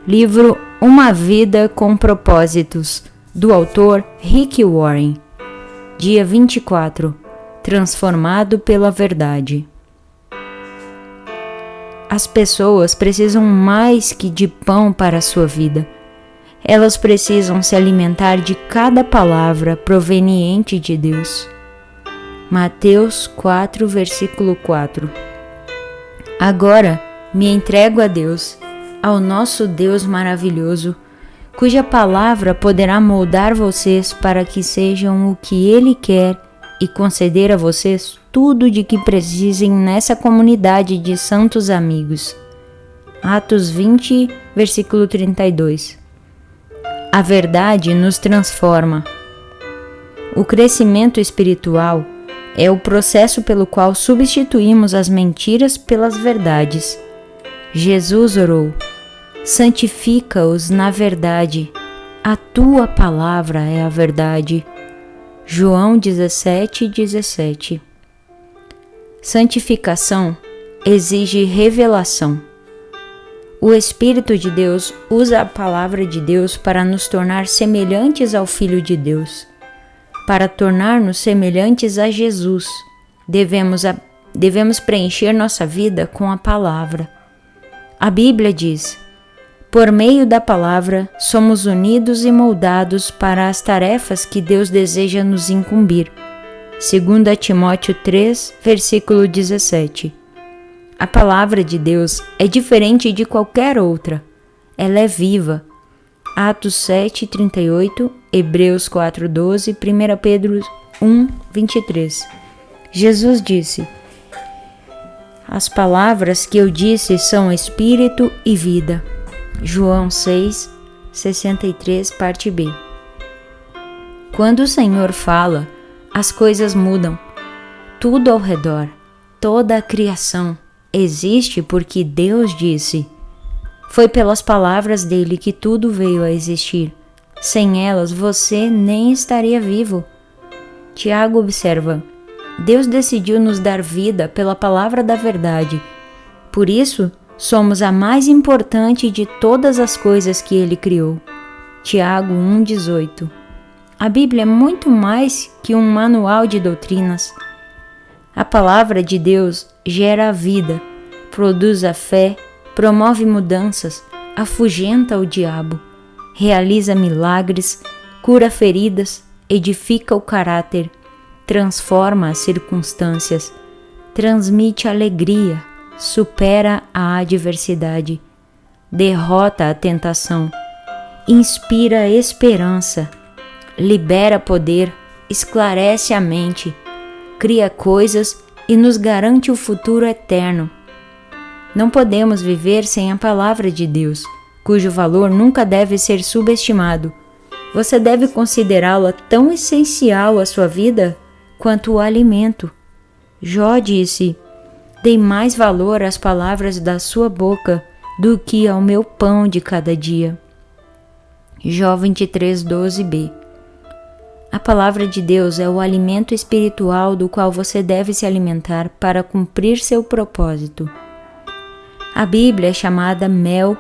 Livro Uma Vida com Propósitos, do autor Rick Warren. Dia 24. Transformado pela verdade. As pessoas precisam mais que de pão para a sua vida. Elas precisam se alimentar de cada palavra proveniente de Deus. Mateus 4, versículo 4. Agora me entrego a Deus, ao nosso Deus maravilhoso, cuja palavra poderá moldar vocês para que sejam o que Ele quer e conceder a vocês tudo de que precisem nessa comunidade de santos amigos. Atos 20, versículo 32. A verdade nos transforma. O crescimento espiritual é o processo pelo qual substituímos as mentiras pelas verdades. Jesus orou: santifica-os na verdade, a tua palavra é a verdade. João 17:17. Santificação exige revelação. O Espírito de Deus usa a palavra de Deus para nos tornar semelhantes ao Filho de Deus. Para tornar-nos semelhantes a Jesus, devemos preencher nossa vida com a palavra. A Bíblia diz: por meio da palavra, somos unidos e moldados para as tarefas que Deus deseja nos incumbir. 2 Timóteo 3, versículo 17. A palavra de Deus é diferente de qualquer outra. Ela é viva. Atos 7, 38, Hebreus 4, 12, 1 Pedro 1, 23. Jesus disse: as palavras que eu disse são espírito e vida. João 6, 63, parte B. Quando o Senhor fala, as coisas mudam. Tudo ao redor, toda a criação, existe porque Deus disse. Foi pelas palavras dele que tudo veio a existir. Sem elas, você nem estaria vivo. Tiago observa: Deus decidiu nos dar vida pela palavra da verdade. Por isso, somos a mais importante de todas as coisas que Ele criou. Tiago 1,18. A Bíblia é muito mais que um manual de doutrinas. A palavra de Deus gera a vida, produz a fé, promove mudanças, afugenta o diabo, realiza milagres, cura feridas, edifica o caráter, transforma as circunstâncias, transmite alegria, supera a adversidade, derrota a tentação, inspira esperança, libera poder, esclarece a mente, cria coisas e nos garante o futuro eterno. Não podemos viver sem a palavra de Deus, cujo valor nunca deve ser subestimado. Você deve considerá-la tão essencial à sua vida quanto o alimento. Jó disse: dei mais valor às palavras da sua boca do que ao meu pão de cada dia. Jó 23:12b. A palavra de Deus é o alimento espiritual do qual você deve se alimentar para cumprir seu propósito. A Bíblia é chamada mel,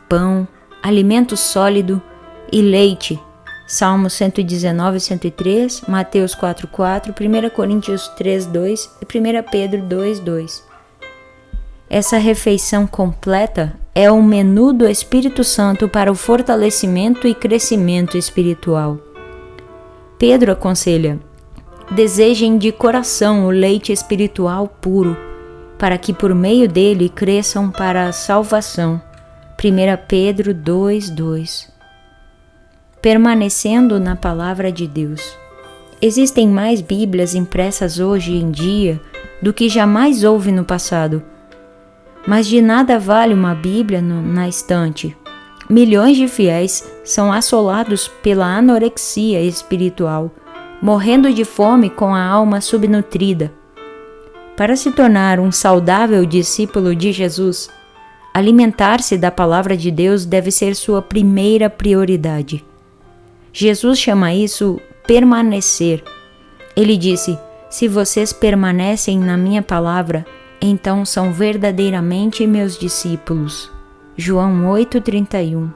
pão, alimento sólido e leite. Salmos 119, 103, Mateus 4:4, 1 Coríntios 3:2 e 1 Pedro 2:2. Essa refeição completa é o menu do Espírito Santo para o fortalecimento e crescimento espiritual. Pedro aconselha: desejem de coração o leite espiritual puro, para que por meio dele cresçam para a salvação. 1 Pedro 2:2. Permanecendo na palavra de Deus. Existem mais Bíblias impressas hoje em dia do que jamais houve no passado. Mas de nada vale uma Bíblia na estante. Milhões de fiéis são assolados pela anorexia espiritual, morrendo de fome com a alma subnutrida. Para se tornar um saudável discípulo de Jesus, alimentar-se da palavra de Deus deve ser sua primeira prioridade. Jesus chama isso permanecer. Ele disse: se vocês permanecem na minha palavra, então são verdadeiramente meus discípulos. João 8,31.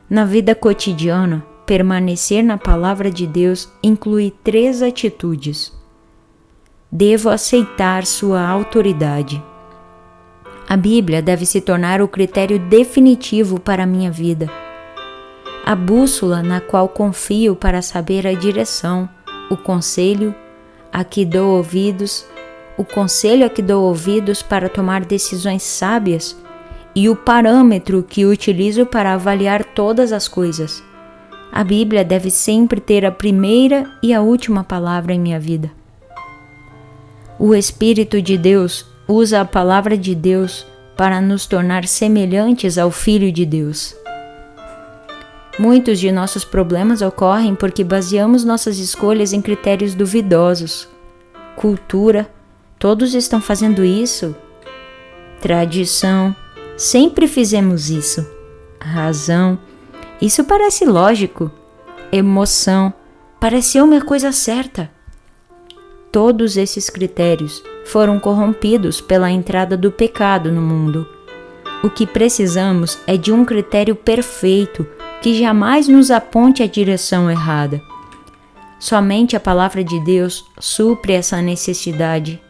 Na vida cotidiana, permanecer na palavra de Deus inclui 3 atitudes. Devo aceitar sua autoridade. A Bíblia deve se tornar o critério definitivo para a minha vida. A bússola na qual confio para saber a direção, o conselho a que dou ouvidos para tomar decisões sábias e o parâmetro que utilizo para avaliar todas as coisas. A Bíblia deve sempre ter a primeira e a última palavra em minha vida. O Espírito de Deus usa a palavra de Deus para nos tornar semelhantes ao Filho de Deus. Muitos de nossos problemas ocorrem porque baseamos nossas escolhas em critérios duvidosos. Cultura, todos estão fazendo isso. Tradição, sempre fizemos isso. Razão, isso parece lógico. Emoção, pareceu uma coisa certa. Todos esses critérios foram corrompidos pela entrada do pecado no mundo. O que precisamos é de um critério perfeito que jamais nos aponte a direção errada. Somente a palavra de Deus supre essa necessidade.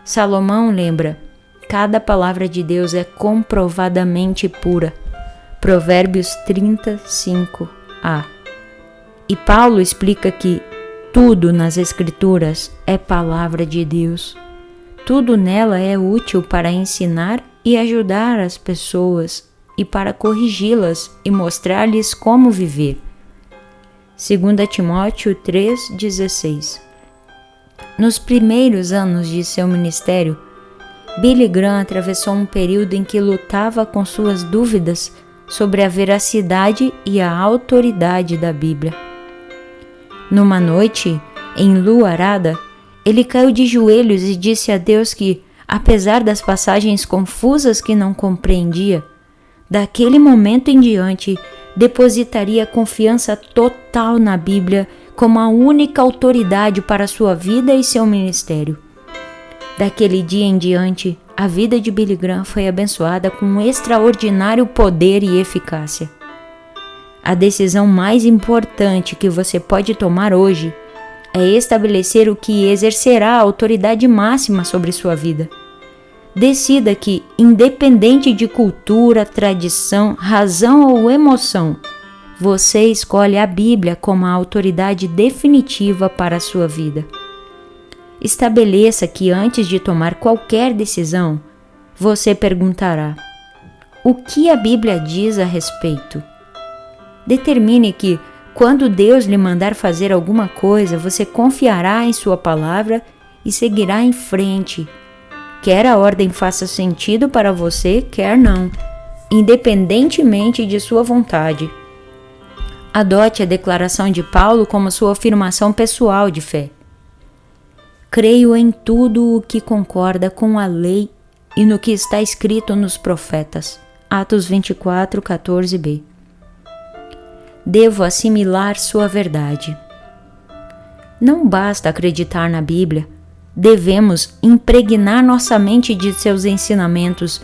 Salomão lembra: cada palavra de Deus é comprovadamente pura. Provérbios 35a. E Paulo explica que tudo nas Escrituras é palavra de Deus. Tudo nela é útil para ensinar e ajudar as pessoas e para corrigi-las e mostrar-lhes como viver. 2 Timóteo 3,16. Nos primeiros anos de seu ministério, Billy Graham atravessou um período em que lutava com suas dúvidas sobre a veracidade e a autoridade da Bíblia. Numa noite, enluarada, ele caiu de joelhos e disse a Deus que, apesar das passagens confusas que não compreendia, daquele momento em diante depositaria confiança total na Bíblia como a única autoridade para sua vida e seu ministério. Daquele dia em diante, a vida de Billy Graham foi abençoada com um extraordinário poder e eficácia. A decisão mais importante que você pode tomar hoje é estabelecer o que exercerá a autoridade máxima sobre sua vida. Decida que, independente de cultura, tradição, razão ou emoção, você escolhe a Bíblia como a autoridade definitiva para a sua vida. Estabeleça que antes de tomar qualquer decisão, você perguntará: o que a Bíblia diz a respeito? Determine que, quando Deus lhe mandar fazer alguma coisa, você confiará em sua palavra e seguirá em frente. Quer a ordem faça sentido para você, quer não, independentemente de sua vontade. Adote a declaração de Paulo como sua afirmação pessoal de fé. Creio em tudo o que concorda com a lei e no que está escrito nos profetas. Atos 24, 14b. Devo assimilar sua verdade. Não basta acreditar na Bíblia, devemos impregnar nossa mente de seus ensinamentos,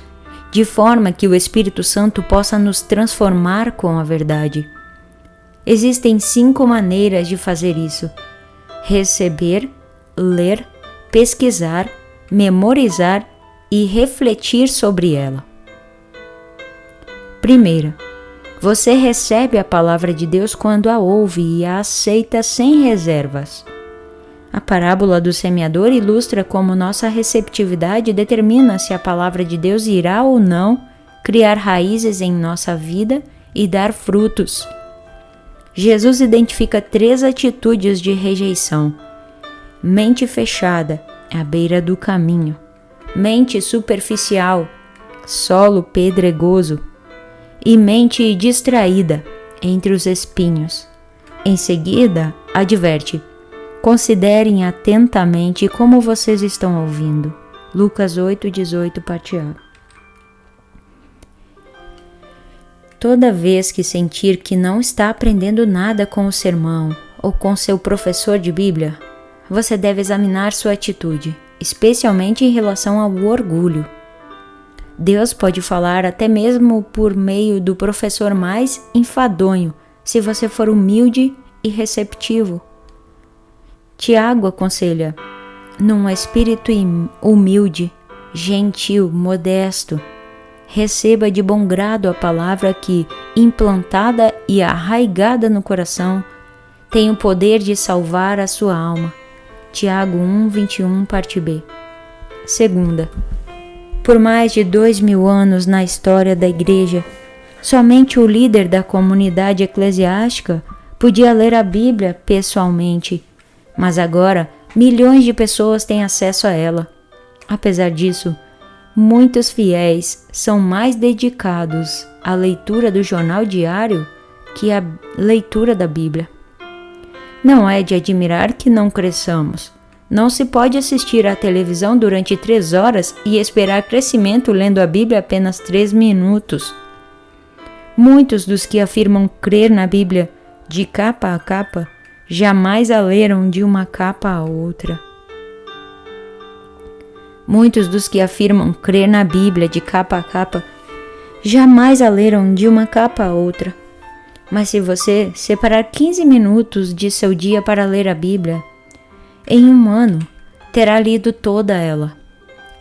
de forma que o Espírito Santo possa nos transformar com a verdade. Existem 5 maneiras de fazer isso: receber, ler, pesquisar, memorizar e refletir sobre ela. Primeira, você recebe a palavra de Deus quando a ouve e a aceita sem reservas. A parábola do semeador ilustra como nossa receptividade determina se a palavra de Deus irá ou não criar raízes em nossa vida e dar frutos. Jesus identifica 3 atitudes de rejeição: mente fechada, à beira do caminho; mente superficial, solo pedregoso; e mente distraída, entre os espinhos. Em seguida, adverte: considerem atentamente como vocês estão ouvindo. Lucas 8:18, parte A. Toda vez que sentir que não está aprendendo nada com o sermão ou com seu professor de Bíblia, você deve examinar sua atitude, especialmente em relação ao orgulho. Deus pode falar até mesmo por meio do professor mais enfadonho, se você for humilde e receptivo. Tiago aconselha, num espírito humilde, gentil, modesto, receba de bom grado a palavra que, implantada e arraigada no coração, tem o poder de salvar a sua alma. Tiago 1:21, parte B. Segunda, por mais de 2000 anos na história da Igreja, somente o líder da comunidade eclesiástica podia ler a Bíblia pessoalmente, mas agora milhões de pessoas têm acesso a ela. Apesar disso, muitos fiéis são mais dedicados à leitura do jornal diário que à leitura da Bíblia. Não é de admirar que não cresçamos. Não se pode assistir à televisão durante 3 horas e esperar crescimento lendo a Bíblia apenas 3 minutos. Muitos dos que afirmam crer na Bíblia de capa a capa jamais a leram de uma capa a outra. Muitos dos que afirmam crer na Bíblia de capa a capa jamais a leram de uma capa a outra. Mas se você separar 15 minutos de seu dia para ler a Bíblia, em um ano terá lido toda ela.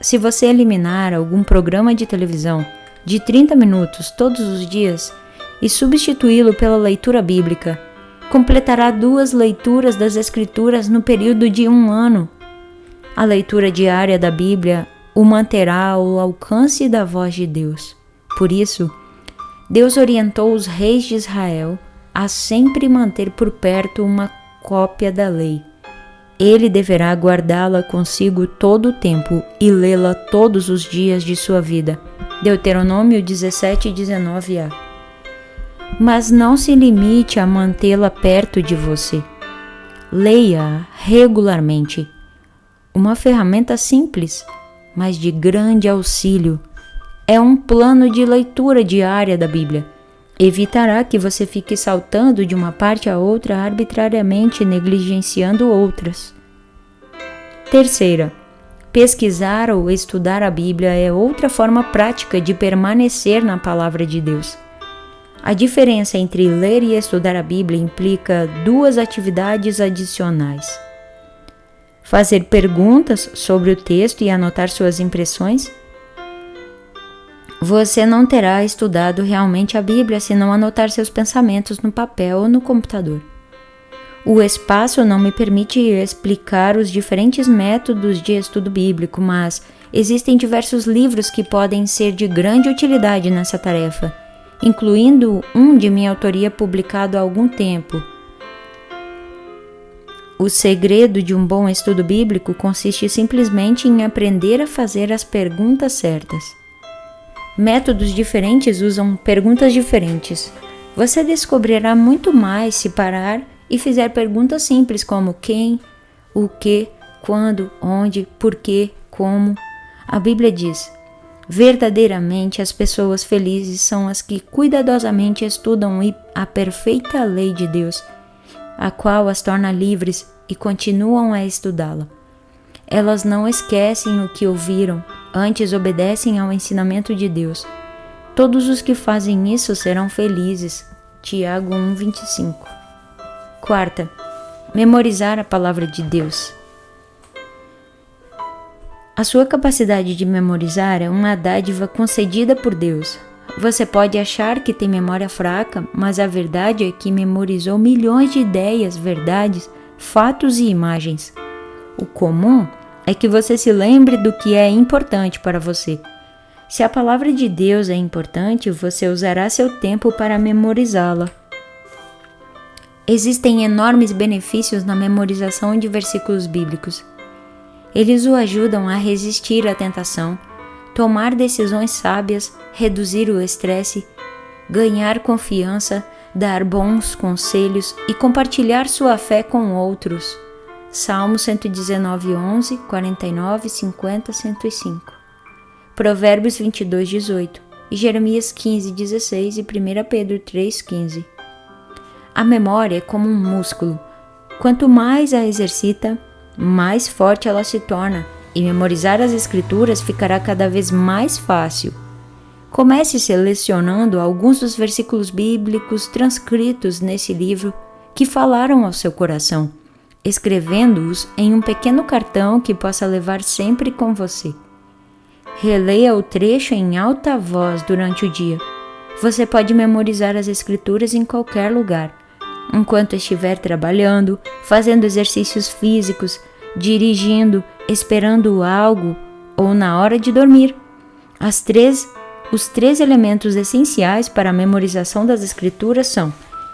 Se você eliminar algum programa de televisão de 30 minutos todos os dias e substituí-lo pela leitura bíblica, completará 2 leituras das Escrituras no período de 1 ano. A leitura diária da Bíblia o manterá ao alcance da voz de Deus. Por isso, Deus orientou os reis de Israel a sempre manter por perto uma cópia da lei. Ele deverá guardá-la consigo todo o tempo e lê-la todos os dias de sua vida. Deuteronômio 17:19a. Mas não se limite a mantê-la perto de você. Leia-a regularmente. Uma ferramenta simples, mas de grande auxílio, é um plano de leitura diária da Bíblia. Evitará que você fique saltando de uma parte a outra arbitrariamente, negligenciando outras. Terceira, pesquisar ou estudar a Bíblia é outra forma prática de permanecer na Palavra de Deus. A diferença entre ler e estudar a Bíblia implica 2 atividades adicionais: fazer perguntas sobre o texto e anotar suas impressões. Você não terá estudado realmente a Bíblia se não anotar seus pensamentos no papel ou no computador. O espaço não me permite explicar os diferentes métodos de estudo bíblico, mas existem diversos livros que podem ser de grande utilidade nessa tarefa, incluindo um de minha autoria publicado há algum tempo. O segredo de um bom estudo bíblico consiste simplesmente em aprender a fazer as perguntas certas. Métodos diferentes usam perguntas diferentes. Você descobrirá muito mais se parar e fizer perguntas simples como quem, o que, quando, onde, porquê, como. A Bíblia diz: verdadeiramente as pessoas felizes são as que cuidadosamente estudam a perfeita lei de Deus, a qual as torna livres e continuam a estudá-la. Elas não esquecem o que ouviram, antes obedecem ao ensinamento de Deus. Todos os que fazem isso serão felizes. Tiago 1:25. Quarta, memorizar a palavra de Deus. A sua capacidade de memorizar é uma dádiva concedida por Deus. Você pode achar que tem memória fraca, mas a verdade é que memorizou milhões de ideias, verdades, fatos e imagens. O comum é que você se lembre do que é importante para você. Se a palavra de Deus é importante, você usará seu tempo para memorizá-la. Existem enormes benefícios na memorização de versículos bíblicos. Eles o ajudam a resistir à tentação, tomar decisões sábias, reduzir o estresse, ganhar confiança, dar bons conselhos e compartilhar sua fé com outros. Salmo 119:11, 49, 50, 105. Provérbios 22:18 e Jeremias 15:16 e 1 Pedro 3:15. A memória é como um músculo. Quanto mais a exercita, mais forte ela se torna, e memorizar as Escrituras ficará cada vez mais fácil. Comece selecionando alguns dos versículos bíblicos transcritos nesse livro que falaram ao seu coração, escrevendo-os em um pequeno cartão que possa levar sempre com você. Releia o trecho em alta voz durante o dia. Você pode memorizar as escrituras em qualquer lugar, enquanto estiver trabalhando, fazendo exercícios físicos, dirigindo, esperando algo ou na hora de dormir. Os três elementos essenciais para a memorização das escrituras são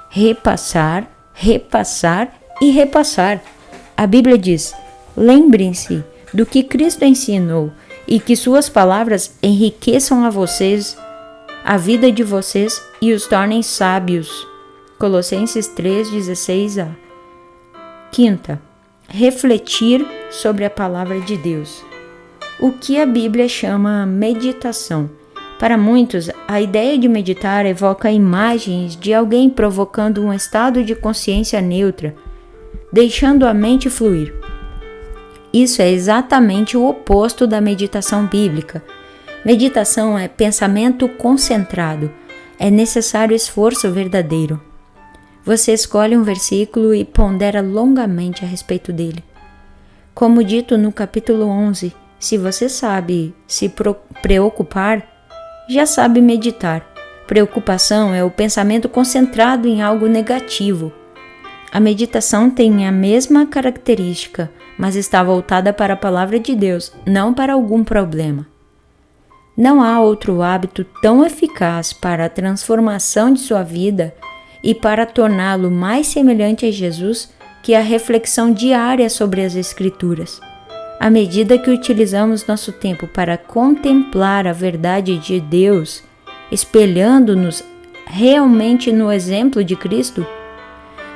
repassar, repassar e repassar. A Bíblia diz: lembrem-se do que Cristo ensinou e que suas palavras enriqueçam a vida de vocês e os tornem sábios. Colossenses 3:16a. Quinta, refletir sobre a palavra de Deus. O que a Bíblia chama meditação? Para muitos, a ideia de meditar evoca imagens de alguém provocando um estado de consciência neutra, deixando a mente fluir. Isso é exatamente o oposto da meditação bíblica. Meditação é pensamento concentrado. É necessário esforço verdadeiro. Você escolhe um versículo e pondera longamente a respeito dele. Como dito no capítulo 11, se você sabe se preocupar, já sabe meditar. Preocupação é o pensamento concentrado em algo negativo. A meditação tem a mesma característica, mas está voltada para a palavra de Deus, não para algum problema. Não há outro hábito tão eficaz para a transformação de sua vida e para torná-lo mais semelhante a Jesus que a reflexão diária sobre as Escrituras. À medida que utilizamos nosso tempo para contemplar a verdade de Deus, espelhando-nos realmente no exemplo de Cristo,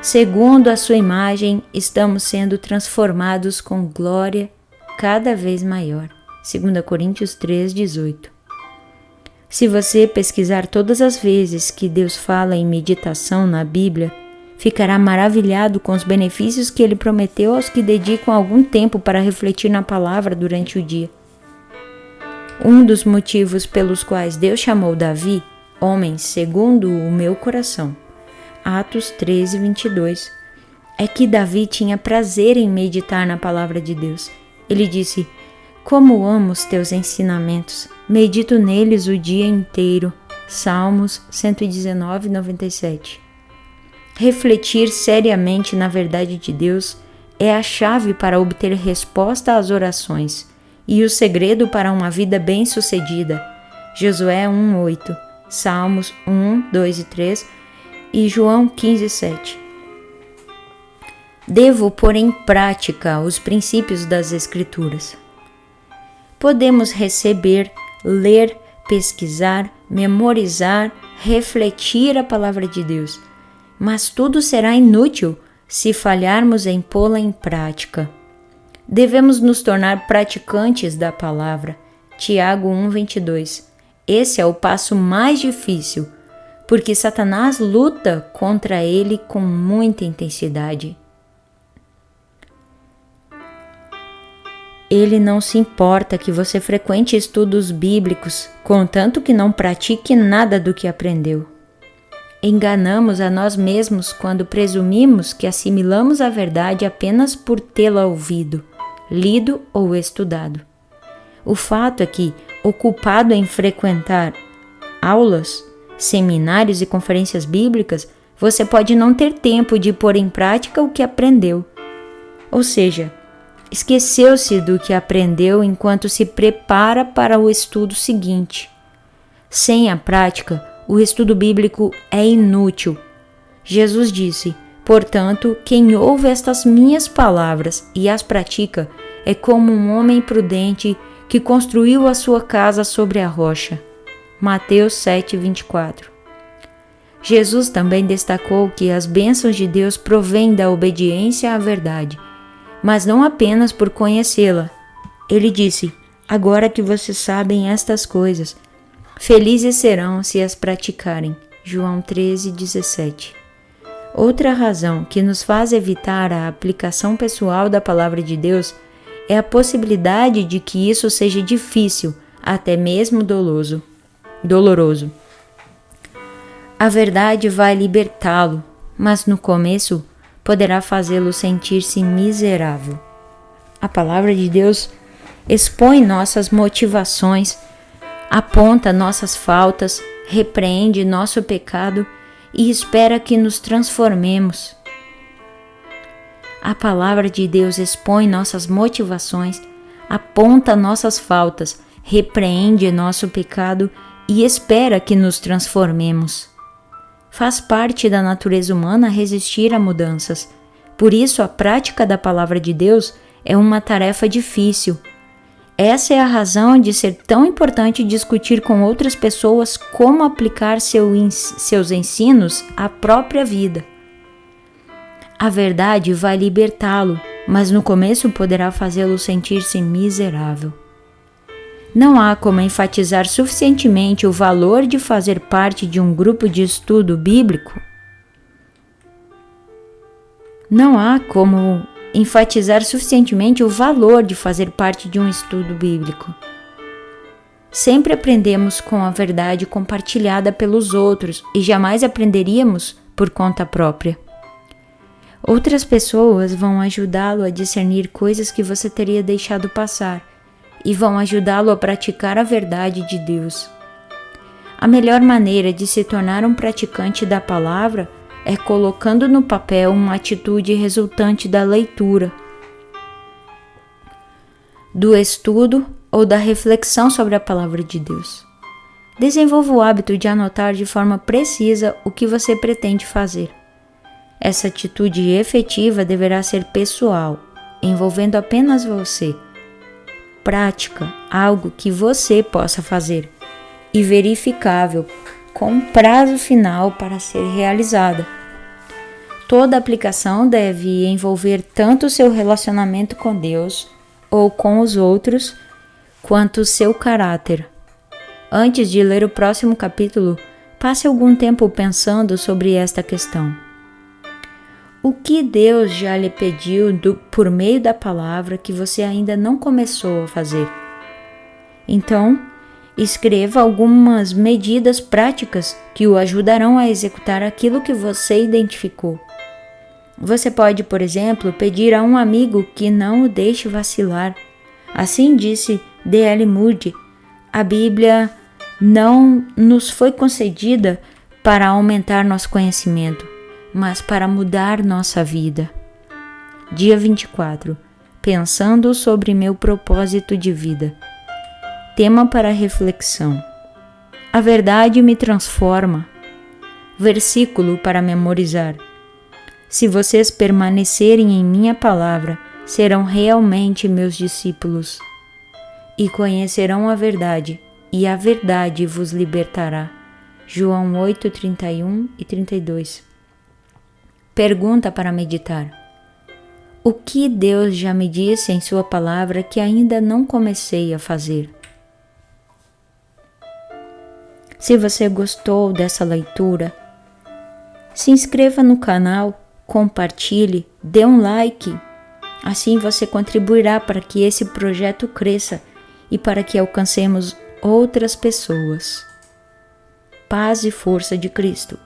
segundo a sua imagem, estamos sendo transformados com glória cada vez maior. 2 Coríntios 3:18. Se você pesquisar todas as vezes que Deus fala em meditação na Bíblia, ficará maravilhado com os benefícios que Ele prometeu aos que dedicam algum tempo para refletir na palavra durante o dia. Um dos motivos pelos quais Deus chamou Davi, homem segundo o meu coração, Atos 13:22, é que Davi tinha prazer em meditar na palavra de Deus. Ele disse: como amo os teus ensinamentos, medito neles o dia inteiro. Salmos 119:97. Refletir seriamente na verdade de Deus é a chave para obter resposta às orações e o segredo para uma vida bem-sucedida. Josué 1:8, Salmos 1, 2 e 3 e João 15:7. Devo pôr em prática os princípios das Escrituras. Podemos receber, ler, pesquisar, memorizar, refletir a palavra de Deus, mas tudo será inútil se falharmos em pô-la em prática. Devemos nos tornar praticantes da palavra. Tiago 1:22. Esse é o passo mais difícil, porque Satanás luta contra ele com muita intensidade. Ele não se importa que você frequente estudos bíblicos, contanto que não pratique nada do que aprendeu. Enganamos a nós mesmos quando presumimos que assimilamos a verdade apenas por tê-la ouvido, lido ou estudado. O fato é que, ocupado em frequentar aulas, seminários e conferências bíblicas, você pode não ter tempo de pôr em prática o que aprendeu. Ou seja, esqueceu-se do que aprendeu enquanto se prepara para o estudo seguinte. Sem a prática, o estudo bíblico é inútil. Jesus disse: portanto, quem ouve estas minhas palavras e as pratica é como um homem prudente que construiu a sua casa sobre a rocha. Mateus 7:24. Jesus também destacou que as bênçãos de Deus provêm da obediência à verdade, mas não apenas por conhecê-la. Ele disse: agora que vocês sabem estas coisas, felizes serão se as praticarem. João 13:17. Outra razão que nos faz evitar a aplicação pessoal da palavra de Deus é a possibilidade de que isso seja difícil, até mesmo doloso. doloroso. A verdade vai libertá-lo, mas no começo poderá fazê-lo sentir-se miserável. A palavra de Deus expõe nossas motivações, aponta nossas faltas, repreende nosso pecado e espera que nos transformemos. A palavra de Deus expõe nossas motivações, aponta nossas faltas, repreende nosso pecado e espera que nos transformemos. Faz parte da natureza humana resistir a mudanças. Por isso, a prática da palavra de Deus é uma tarefa difícil. Essa é a razão de ser tão importante discutir com outras pessoas como aplicar seus ensinos à própria vida. A verdade vai libertá-lo, mas no começo poderá fazê-lo sentir-se miserável. Não há como enfatizar suficientemente o valor de fazer parte de um grupo de estudo bíblico. Não há como enfatizar suficientemente o valor de fazer parte de um estudo bíblico. Sempre aprendemos com a verdade compartilhada pelos outros e jamais aprenderíamos por conta própria. Outras pessoas vão ajudá-lo a discernir coisas que você teria deixado passar e vão ajudá-lo a praticar a verdade de Deus. A melhor maneira de se tornar um praticante da palavra é colocando no papel uma atitude resultante da leitura, do estudo ou da reflexão sobre a palavra de Deus. Desenvolva o hábito de anotar de forma precisa o que você pretende fazer. Essa atitude efetiva deverá ser pessoal, envolvendo apenas você. Prática, algo que você possa fazer, e verificável, com um prazo final para ser realizada. Toda aplicação deve envolver tanto o seu relacionamento com Deus ou com os outros, quanto o seu caráter. Antes de ler o próximo capítulo, passe algum tempo pensando sobre esta questão. O que Deus já lhe pediu por meio da palavra que você ainda não começou a fazer? Então, escreva algumas medidas práticas que o ajudarão a executar aquilo que você identificou. Você pode, por exemplo, pedir a um amigo que não o deixe vacilar. Assim disse D.L. Moody, a Bíblia não nos foi concedida para aumentar nosso conhecimento, mas para mudar nossa vida. Dia 24. Pensando sobre meu propósito de vida. Tema para reflexão. A verdade me transforma. Versículo para memorizar. Se vocês permanecerem em minha palavra, serão realmente meus discípulos, e conhecerão a verdade, e a verdade vos libertará. João 8, 31 e 32. Pergunta para meditar. O que Deus já me disse em sua palavra que ainda não comecei a fazer? Se você gostou dessa leitura, se inscreva no canal, compartilhe, dê um like. Assim você contribuirá para que esse projeto cresça e para que alcancemos outras pessoas. Paz e força de Cristo.